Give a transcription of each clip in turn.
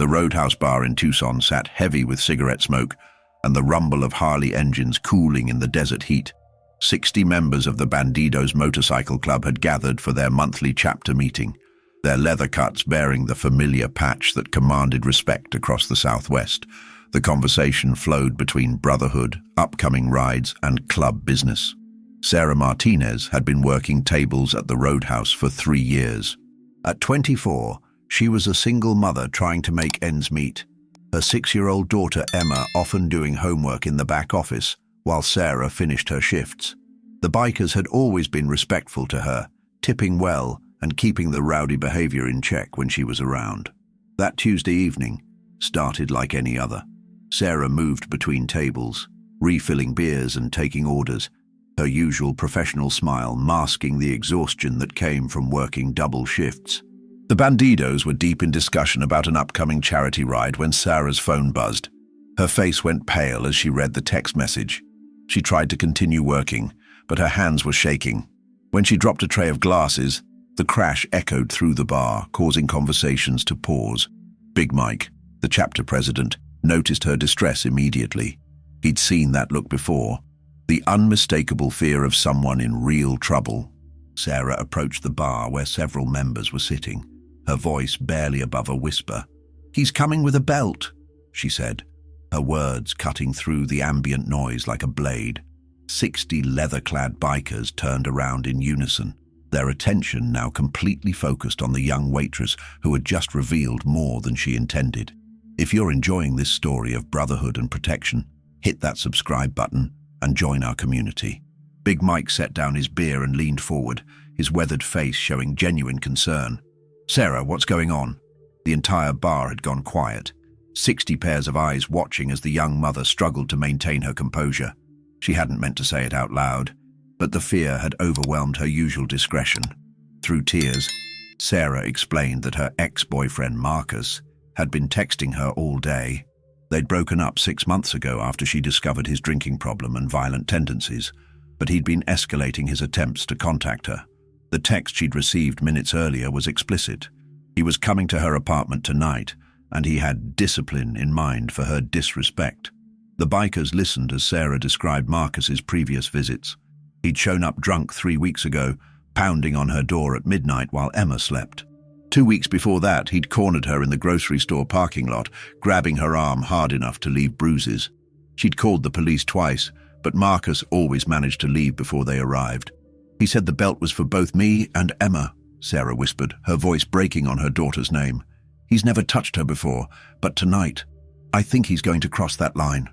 The Roadhouse bar in Tucson sat heavy with cigarette smoke and the rumble of Harley engines cooling in the desert heat. 60 members of the Bandidos Motorcycle Club had gathered for their monthly chapter meeting, their leather cuts bearing the familiar patch that commanded respect across the Southwest. The conversation flowed between brotherhood, upcoming rides, and club business. Sarah Martinez had been working tables at the Roadhouse for 3 years. At 24, she was a single mother trying to make ends meet, her 6-year-old daughter Emma often doing homework in the back office while Sarah finished her shifts. The bikers had always been respectful to her, tipping well and keeping the rowdy behavior in check when she was around. That Tuesday evening started like any other. Sarah moved between tables, refilling beers and taking orders, her usual professional smile masking the exhaustion that came from working double shifts. The Bandidos were deep in discussion about an upcoming charity ride when Sarah's phone buzzed. Her face went pale as she read the text message. She tried to continue working, but her hands were shaking. When she dropped a tray of glasses, the crash echoed through the bar, causing conversations to pause. Big Mike, the chapter president, noticed her distress immediately. He'd seen that look before, the unmistakable fear of someone in real trouble. Sarah approached the bar where several members were sitting, her voice barely above a whisper. "He's coming with a belt," she said, her words cutting through the ambient noise like a blade. 60 leather-clad bikers turned around in unison, their attention now completely focused on the young waitress who had just revealed more than she intended. If you're enjoying this story of brotherhood and protection, hit that subscribe button and join our community. Big Mike set down his beer and leaned forward, his weathered face showing genuine concern. "Sarah, what's going on?" The entire bar had gone quiet, 60 pairs of eyes watching as the young mother struggled to maintain her composure. She hadn't meant to say it out loud, but the fear had overwhelmed her usual discretion. Through tears, Sarah explained that her ex-boyfriend Marcus had been texting her all day. They'd broken up 6 months ago after she discovered his drinking problem and violent tendencies, but he'd been escalating his attempts to contact her. The text she'd received minutes earlier was explicit. He was coming to her apartment tonight, and he had discipline in mind for her disrespect. The bikers listened as Sarah described Marcus's previous visits. He'd shown up drunk 3 weeks ago, pounding on her door at midnight while Emma slept. 2 weeks before that, he'd cornered her in the grocery store parking lot, grabbing her arm hard enough to leave bruises. She'd called the police twice, but Marcus always managed to leave before they arrived. "He said the belt was for both me and Emma," Sarah whispered, her voice breaking on her daughter's name. "He's never touched her before, but tonight, I think he's going to cross that line."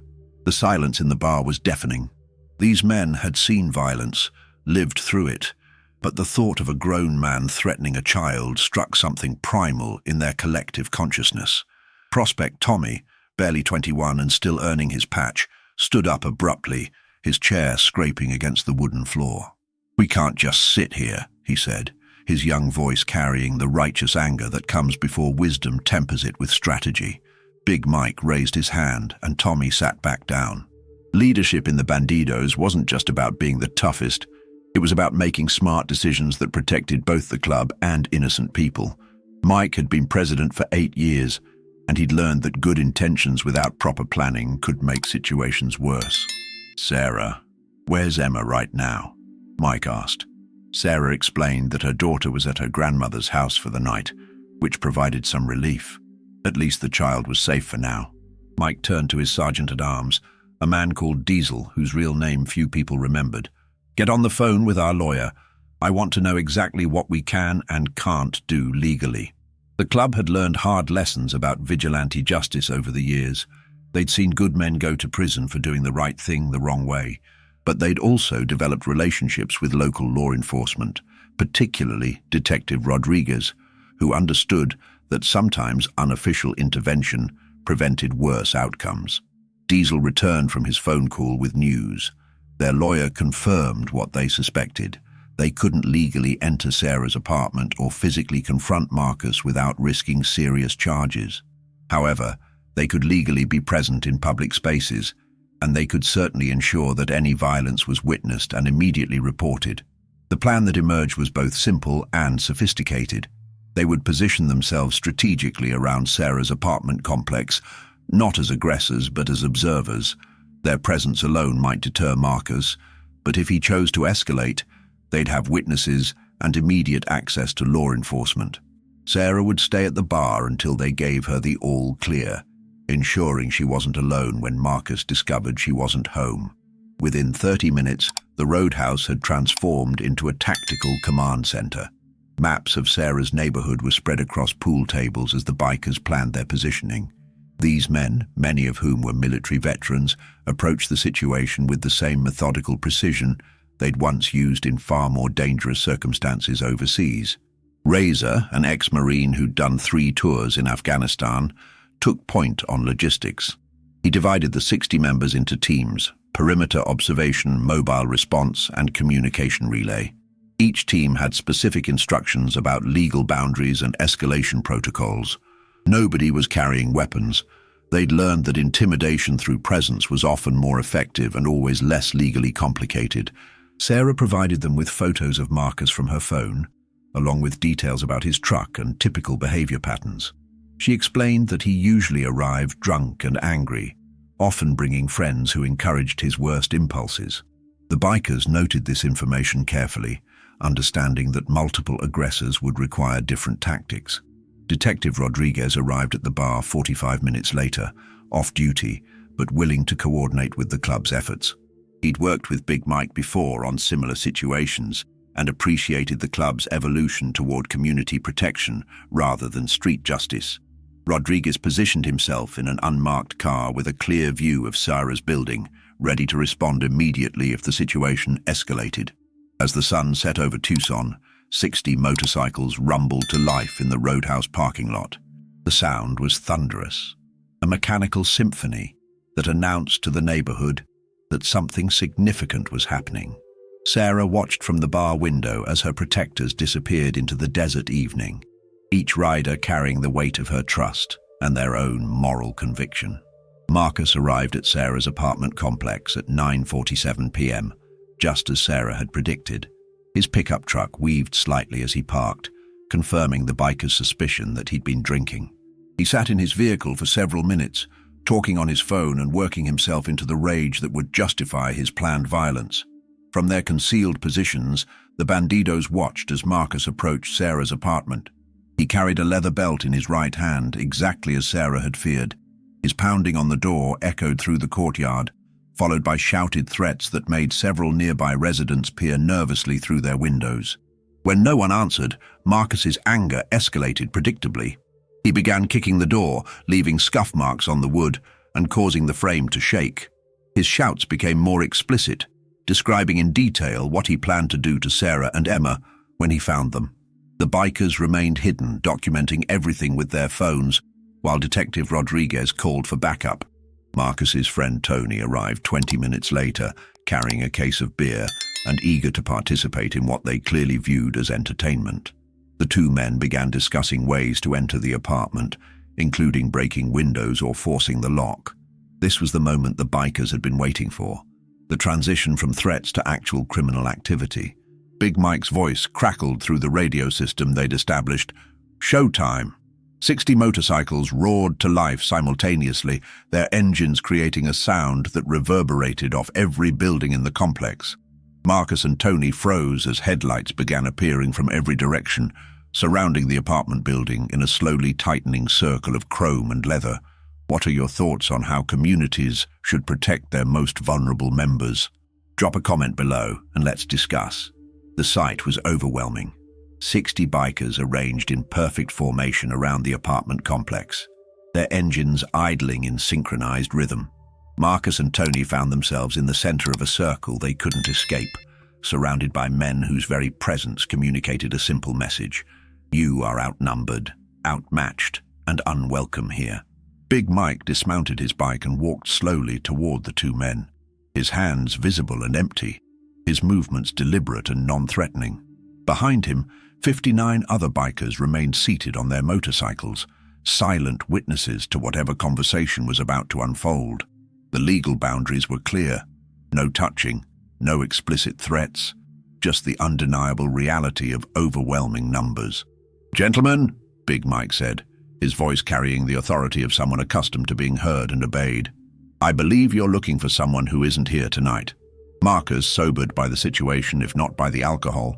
The silence in the bar was deafening. These men had seen violence, lived through it, but the thought of a grown man threatening a child struck something primal in their collective consciousness. Prospect Tommy, barely 21 and still earning his patch, stood up abruptly, his chair scraping against the wooden floor. "We can't just sit here," he said, his young voice carrying the righteous anger that comes before wisdom tempers it with strategy. Big Mike raised his hand, and Tommy sat back down. Leadership in the Bandidos wasn't just about being the toughest. It was about making smart decisions that protected both the club and innocent people. Mike had been president for 8 years, and he'd learned that good intentions without proper planning could make situations worse. "Sarah, where's Emma right now?" Mike asked. Sarah explained that her daughter was at her grandmother's house for the night, which provided some relief. At least the child was safe for now. Mike turned to his sergeant-at-arms, a man called Diesel, whose real name few people remembered. "Get on the phone with our lawyer. I want to know exactly what we can and can't do legally." The club had learned hard lessons about vigilante justice over the years. They'd seen good men go to prison for doing the right thing the wrong way, but they'd also developed relationships with local law enforcement, particularly Detective Rodriguez, who understood that sometimes unofficial intervention prevented worse outcomes. Diesel returned from his phone call with news. Their lawyer confirmed what they suspected. They couldn't legally enter Sarah's apartment or physically confront Marcus without risking serious charges. However, they could legally be present in public spaces, and they could certainly ensure that any violence was witnessed and immediately reported. The plan that emerged was both simple and sophisticated. They would position themselves strategically around Sarah's apartment complex, not as aggressors but as observers. Their presence alone might deter Marcus, but if he chose to escalate, they'd have witnesses and immediate access to law enforcement. Sarah would stay at the bar until they gave her the all clear, ensuring she wasn't alone when Marcus discovered she wasn't home. Within 30 minutes, the Roadhouse had transformed into a tactical command center. Maps of Sarah's neighborhood were spread across pool tables as the bikers planned their positioning. These men, many of whom were military veterans, approached the situation with the same methodical precision they'd once used in far more dangerous circumstances overseas. Razor, an ex-Marine who'd done 3 tours in Afghanistan, took point on logistics. He divided the 60 members into teams: perimeter observation, mobile response, and communication relay. Each team had specific instructions about legal boundaries and escalation protocols. Nobody was carrying weapons. They'd learned that intimidation through presence was often more effective and always less legally complicated. Sarah provided them with photos of Marcus from her phone, along with details about his truck and typical behavior patterns. She explained that he usually arrived drunk and angry, often bringing friends who encouraged his worst impulses. The bikers noted this information carefully, understanding that multiple aggressors would require different tactics. Detective Rodriguez arrived at the bar 45 minutes later, off-duty, but willing to coordinate with the club's efforts. He'd worked with Big Mike before on similar situations and appreciated the club's evolution toward community protection rather than street justice. Rodriguez positioned himself in an unmarked car with a clear view of Sarah's building, ready to respond immediately if the situation escalated. As the sun set over Tucson, 60 motorcycles rumbled to life in the Roadhouse parking lot. The sound was thunderous, a mechanical symphony that announced to the neighborhood that something significant was happening. Sarah watched from the bar window as her protectors disappeared into the desert evening, each rider carrying the weight of her trust and their own moral conviction. Marcus arrived at Sarah's apartment complex at 9:47 p.m., just as Sarah had predicted. His pickup truck weaved slightly as he parked, confirming the biker's suspicion that he'd been drinking. He sat in his vehicle for several minutes, talking on his phone and working himself into the rage that would justify his planned violence. From their concealed positions, the Bandidos watched as Marcus approached Sarah's apartment. He carried a leather belt in his right hand, exactly as Sarah had feared. His pounding on the door echoed through the courtyard, followed by shouted threats that made several nearby residents peer nervously through their windows. When no one answered, Marcus's anger escalated predictably. He began kicking the door, leaving scuff marks on the wood and causing the frame to shake. His shouts became more explicit, describing in detail what he planned to do to Sarah and Emma when he found them. The bikers remained hidden, documenting everything with their phones, while Detective Rodriguez called for backup. Marcus's friend Tony arrived 20 minutes later, carrying a case of beer and eager to participate in what they clearly viewed as entertainment. The two men began discussing ways to enter the apartment, including breaking windows or forcing the lock. This was the moment the bikers had been waiting for, the transition from threats to actual criminal activity. Big Mike's voice crackled through the radio system they'd established. Showtime! 60 motorcycles roared to life simultaneously, their engines creating a sound that reverberated off every building in the complex. Marcus and Tony froze as headlights began appearing from every direction, surrounding the apartment building in a slowly tightening circle of chrome and leather. What are your thoughts on how communities should protect their most vulnerable members? Drop a comment below and let's discuss. The sight was overwhelming. 60 bikers arranged in perfect formation around the apartment complex, their engines idling in synchronized rhythm. Marcus and Tony found themselves in the center of a circle they couldn't escape, surrounded by men whose very presence communicated a simple message: you are outnumbered, outmatched, and unwelcome here. Big Mike dismounted his bike and walked slowly toward the two men, his hands visible and empty, his movements deliberate and non-threatening. Behind him, 59 other bikers remained seated on their motorcycles, silent witnesses to whatever conversation was about to unfold. The legal boundaries were clear: no touching, no explicit threats, just the undeniable reality of overwhelming numbers. "Gentlemen," Big Mike said, his voice carrying the authority of someone accustomed to being heard and obeyed. "I believe you're looking for someone who isn't here tonight." Marcus, sobered by the situation if not by the alcohol,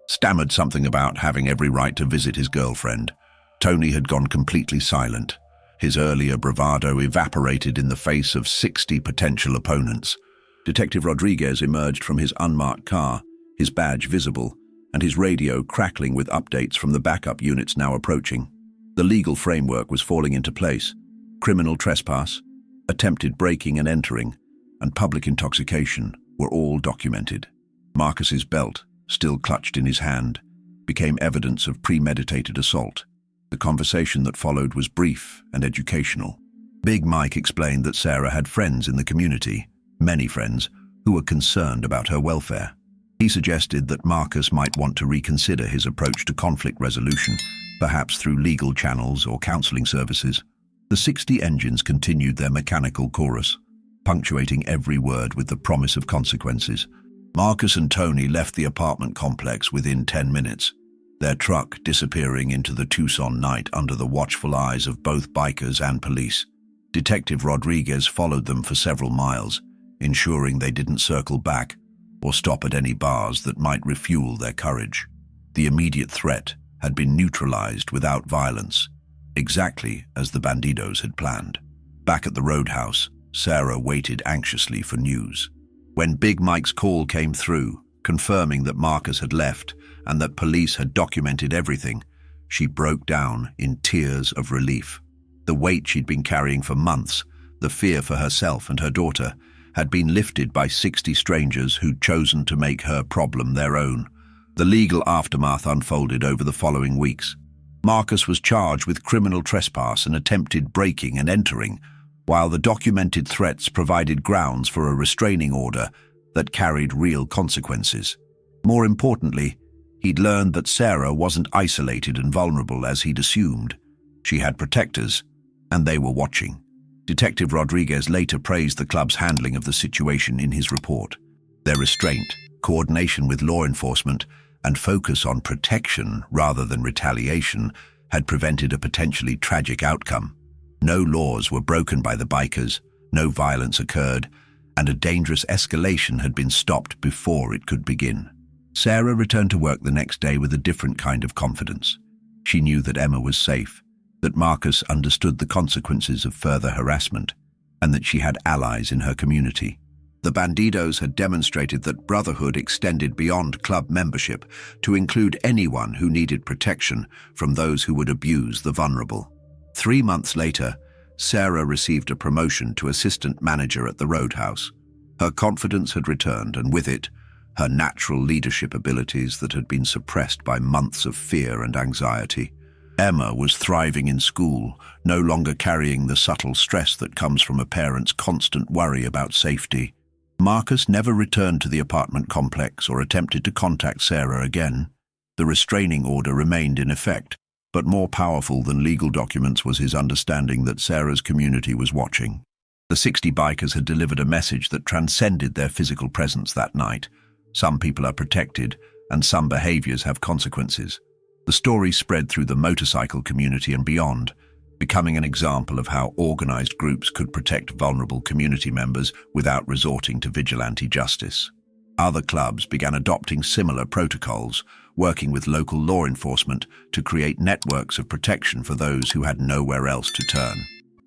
stammered something about having every right to visit his girlfriend. Tony had gone completely silent. His earlier bravado evaporated in the face of 60 potential opponents. Detective Rodriguez emerged from his unmarked car, his badge visible, and his radio crackling with updates from the backup units now approaching. The legal framework was falling into place. Criminal trespass, attempted breaking and entering, and public intoxication were all documented. Marcus's belt, still clutched in his hand, became evidence of premeditated assault. The conversation that followed was brief and educational. Big Mike explained that Sarah had friends in the community, many friends, who were concerned about her welfare. He suggested that Marcus might want to reconsider his approach to conflict resolution, perhaps through legal channels or counseling services. The 60 engines continued their mechanical chorus, punctuating every word with the promise of consequences. Marcus and Tony left the apartment complex within 10 minutes, their truck disappearing into the Tucson night under the watchful eyes of both bikers and police. Detective Rodriguez followed them for several miles, ensuring they didn't circle back or stop at any bars that might refuel their courage. The immediate threat had been neutralized without violence, exactly as the Bandidos had planned. Back at the roadhouse, Sarah waited anxiously for news. When Big Mike's call came through, confirming that Marcus had left and that police had documented everything, she broke down in tears of relief. The weight she'd been carrying for months, the fear for herself and her daughter, had been lifted by 60 strangers who'd chosen to make her problem their own. The legal aftermath unfolded over the following weeks. Marcus was charged with criminal trespass and attempted breaking and entering, while the documented threats provided grounds for a restraining order that carried real consequences. More importantly, he'd learned that Sarah wasn't isolated and vulnerable as he'd assumed. She had protectors, and they were watching. Detective Rodriguez later praised the club's handling of the situation in his report. Their restraint, coordination with law enforcement, and focus on protection rather than retaliation had prevented a potentially tragic outcome. No laws were broken by the bikers, no violence occurred, and a dangerous escalation had been stopped before it could begin. Sarah returned to work the next day with a different kind of confidence. She knew that Emma was safe, that Marcus understood the consequences of further harassment, and that she had allies in her community. The Bandidos had demonstrated that brotherhood extended beyond club membership to include anyone who needed protection from those who would abuse the vulnerable. 3 months later, Sarah received a promotion to assistant manager at the Roadhouse. Her confidence had returned, and with it, her natural leadership abilities that had been suppressed by months of fear and anxiety. Emma was thriving in school, no longer carrying the subtle stress that comes from a parent's constant worry about safety. Marcus never returned to the apartment complex or attempted to contact Sarah again. The restraining order remained in effect, but more powerful than legal documents was his understanding that Sarah's community was watching. The 60 bikers had delivered a message that transcended their physical presence that night. Some people are protected, and some behaviors have consequences. The story spread through the motorcycle community and beyond, becoming an example of how organized groups could protect vulnerable community members without resorting to vigilante justice. Other clubs began adopting similar protocols, working with local law enforcement to create networks of protection for those who had nowhere else to turn.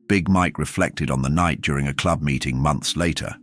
Big Mike reflected on the night during a club meeting months later.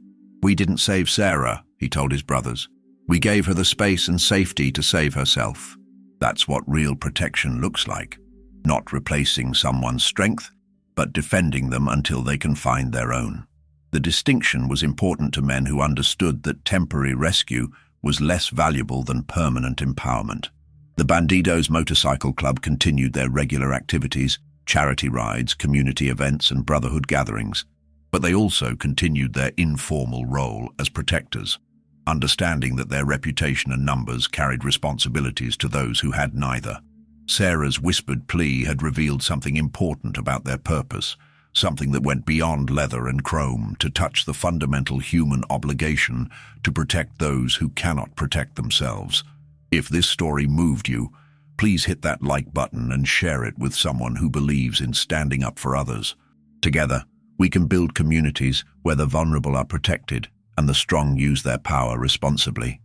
"We didn't save Sarah," he told his brothers. "We gave her the space and safety to save herself. That's what real protection looks like. Not replacing someone's strength, but defending them until they can find their own." The distinction was important to men who understood that temporary rescue was less valuable than permanent empowerment. The Bandidos Motorcycle Club continued their regular activities, charity rides, community events, and brotherhood gatherings, but they also continued their informal role as protectors, understanding that their reputation and numbers carried responsibilities to those who had neither. Sarah's whispered plea had revealed something important about their purpose, something that went beyond leather and chrome to touch the fundamental human obligation to protect those who cannot protect themselves. If this story moved you, Please hit that like button and share it with someone who believes in standing up for others. Together, we can build communities where the vulnerable are protected and the strong use their power responsibly.